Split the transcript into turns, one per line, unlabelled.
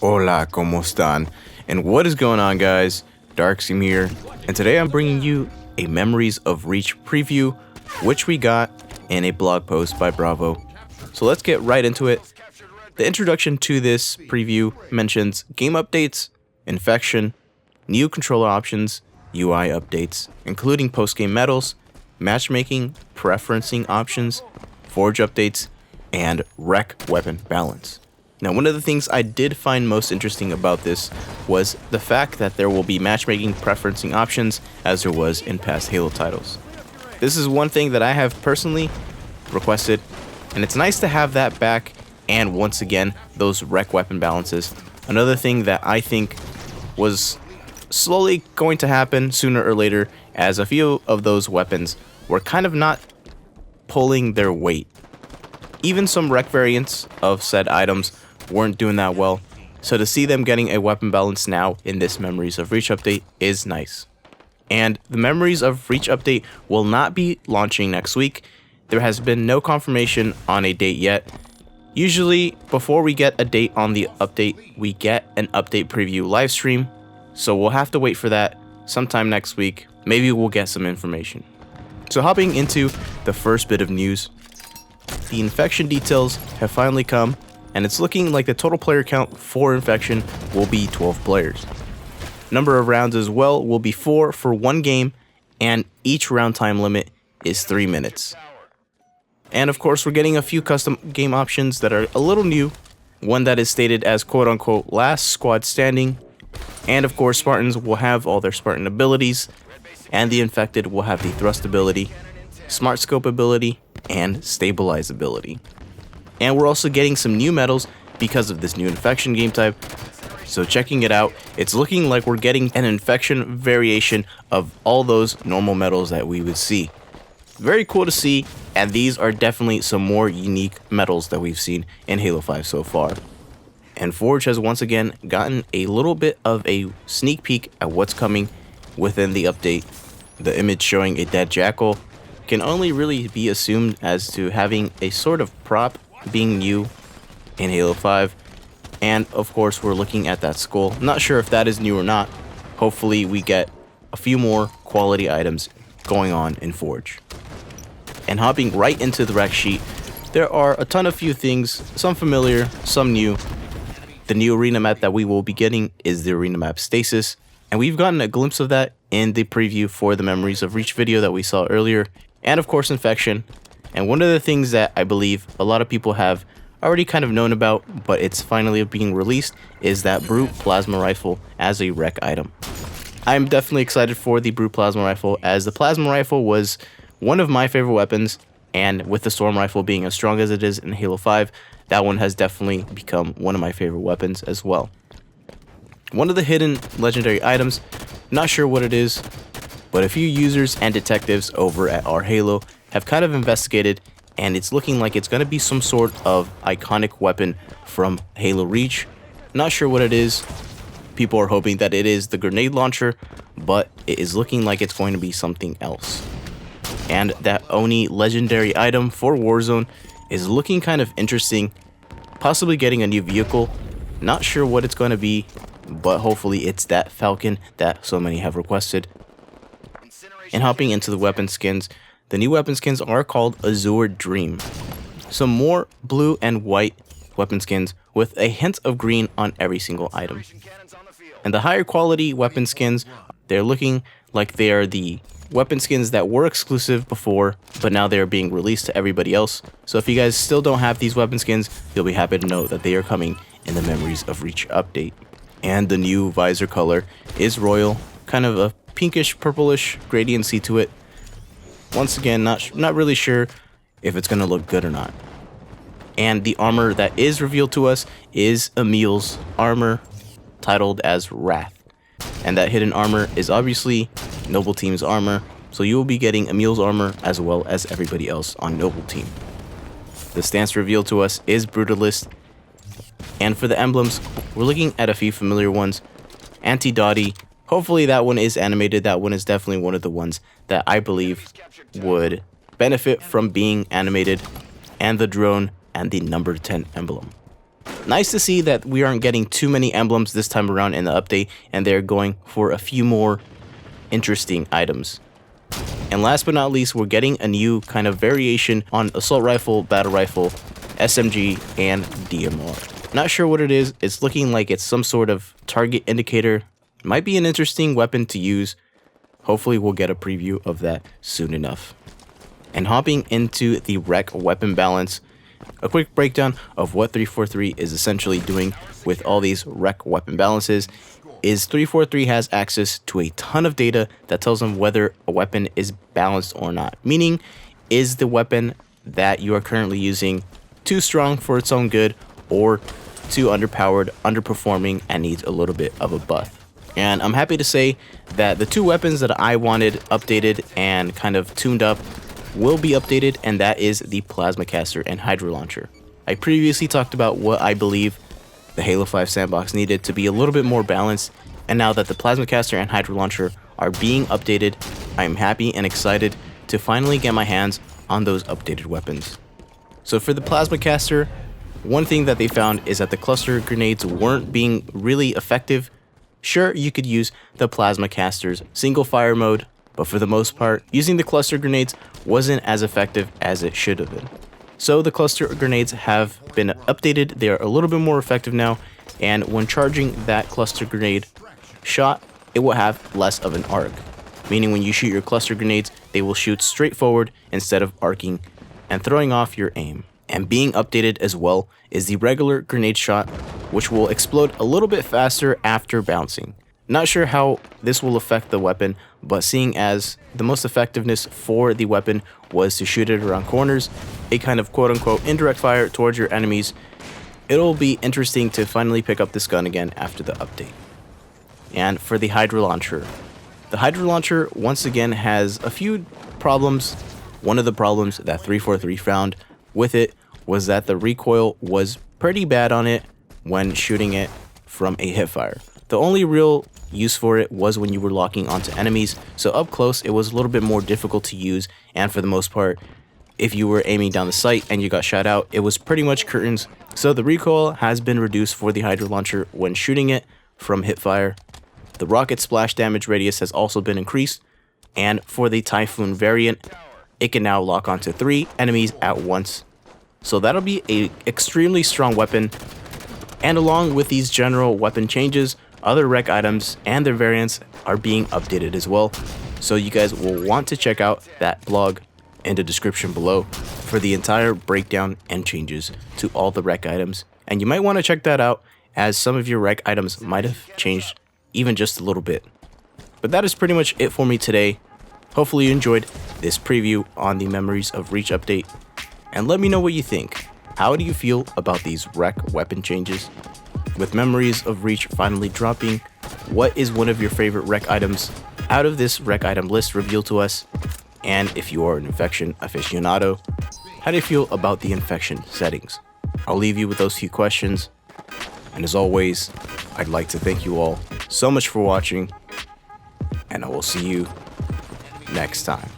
Hola, ¿cómo están? And what is going on, guys? DarkScheme here, and today I'm bringing you a Memories of Reach preview, which we got in a blog post by Bravo. So let's get right into it. The introduction to this preview mentions game updates, infection, new controller options, UI updates, including post-game medals, matchmaking, preferencing options, forge updates, and rec weapon balance. Now, one of the things I did find most interesting about this was the fact that there will be matchmaking preferencing options as there was in past Halo titles. This is one thing that I have personally requested, and it's nice to have that back, and once again, those rec weapon balances. Another thing that I think was slowly going to happen sooner or later, as a few of those weapons were kind of not pulling their weight. Even some rec variants of said items weren't doing that well, so to see them getting a weapon balance now in this Memories of Reach update is nice. And the Memories of Reach update will not be launching next week. There has been no confirmation on a date yet. Usually, before we get a date on the update, we get an update preview live stream, so we'll have to wait for that sometime next week. Maybe we'll get some information. So hopping into the first bit of news, the infection details have finally come, and it's looking like the total player count for infection will be 12 players. Number of rounds as well will be 4 for one game, and each round time limit is 3 minutes. And of course, we're getting a few custom game options that are a little new. One that is stated as quote-unquote last squad standing, and of course Spartans will have all their Spartan abilities, and the infected will have the thrust ability, smart scope ability, and stabilize ability. And we're also getting some new medals because of this new infection game type. So checking it out, it's looking like we're getting an infection variation of all those normal medals that we would see. Very cool to see, and these are definitely some more unique medals that we've seen in Halo 5 so far. And Forge has once again gotten a little bit of a sneak peek at what's coming within the update. The image showing a dead jackal can only really be assumed as to having a sort of prop being new in Halo 5, and of course we're looking at that skull. Not sure if that is new or not. Hopefully we get a few more quality items going on in Forge. And hopping right into the rec sheet, there are a ton of few things, some familiar, some new. The new arena map that we will be getting is the arena map Stasis, and we've gotten a glimpse of that in the preview for the Memories of Reach video that we saw earlier, and of course infection. And one of the things that I believe a lot of people have already kind of known about, but it's finally being released, is that Brute Plasma Rifle as a rec item. I'm definitely excited for the Brute Plasma Rifle, as the Plasma Rifle was one of my favorite weapons, and with the Storm Rifle being as strong as it is in Halo 5, that one has definitely become one of my favorite weapons as well. One of the hidden legendary items, not sure what it is, but a few users and detectives over at Our Halo have kind of investigated, and it's looking like it's going to be some sort of iconic weapon from Halo Reach. Not sure what it is. People are hoping that it is the grenade launcher, but it is looking like it's going to be something else. And that Oni legendary item for Warzone is looking kind of interesting, possibly getting a new vehicle. Not sure what it's going to be, but hopefully it's that Falcon that so many have requested. And hopping into the weapon skins, the new weapon skins are called Azure Dream. Some more blue and white weapon skins with a hint of green on every single item. And the higher quality weapon skins, they're looking like they are the weapon skins that were exclusive before, but now they are being released to everybody else. So if you guys still don't have these weapon skins, you'll be happy to know that they are coming in the Memories of Reach update. And the new visor color is royal, kind of a pinkish purplish gradiency to it. Once again, not really sure if it's going to look good or not. And the armor that is revealed to us is Emil's armor, titled as Wrath. And that hidden armor is obviously Noble Team's armor, so you will be getting Emil's armor as well as everybody else on Noble Team. The stance revealed to us is Brutalist. And for the emblems, we're looking at a few familiar ones. Anti-Dottie, hopefully that one is animated. That one is definitely one of the ones that I believe would benefit from being animated. And the drone and the number 10 emblem. Nice to see that we aren't getting too many emblems this time around in the update, and they're going for a few more interesting items. And last but not least, we're getting a new kind of variation on assault rifle, battle rifle, SMG, and DMR. Not sure what it is. It's looking like it's some sort of target indicator. Might be an interesting weapon to use. Hopefully we'll get a preview of that soon enough. And hopping into the rec weapon balance, a quick breakdown of what 343 is essentially doing with all these rec weapon balances is 343 has access to a ton of data that tells them whether a weapon is balanced or not. Meaning, is the weapon that you are currently using too strong for its own good, or too underpowered, underperforming, and needs a little bit of a buff. And I'm happy to say that the two weapons that I wanted updated and kind of tuned up will be updated, and that is the Plasma Caster and Hydra Launcher. I previously talked about what I believe the Halo 5 sandbox needed to be a little bit more balanced, and now that the Plasma Caster and Hydra Launcher are being updated, I am happy and excited to finally get my hands on those updated weapons. So for the Plasma Caster, one thing that they found is that the cluster grenades weren't being really effective. Sure, you could use the Plasma Caster's single fire mode, but for the most part, using the cluster grenades wasn't as effective as it should have been. So the cluster grenades have been updated. They are a little bit more effective now, and when charging that cluster grenade shot, it will have less of an arc. Meaning when you shoot your cluster grenades, they will shoot straight forward instead of arcing and throwing off your aim. And being updated as well is the regular grenade shot, which will explode a little bit faster after bouncing. Not sure how this will affect the weapon, but seeing as the most effectiveness for the weapon was to shoot it around corners, a kind of quote-unquote indirect fire towards your enemies, it'll be interesting to finally pick up this gun again after the update. And for the Hydra Launcher. The Hydra Launcher once again has a few problems. One of the problems that 343 found with it was that the recoil was pretty bad on it when shooting it from a hipfire. The only real use for it was when you were locking onto enemies, so up close it was a little bit more difficult to use, and for the most part, if you were aiming down the sight and you got shot out, it was pretty much curtains. So the recoil has been reduced for the Hydra Launcher when shooting it from hipfire. The rocket splash damage radius has also been increased, and for the Typhoon variant, it can now lock onto 3 enemies at once. So that'll be an extremely strong weapon, and along with these general weapon changes, other rec items and their variants are being updated as well. So you guys will want to check out that blog in the description below for the entire breakdown and changes to all the rec items. And you might want to check that out, as some of your rec items might have changed even just a little bit. But that is pretty much it for me today. Hopefully you enjoyed this preview on the Memories of Reach update, and let me know what you think. How do you feel about these rec weapon changes? With Memories of Reach finally dropping, what is one of your favorite rec items out of this rec item list revealed to us? And if you are an infection aficionado, how do you feel about the infection settings? I'll leave you with those few questions. And as always, I'd like to thank you all so much for watching, and I will see you next time.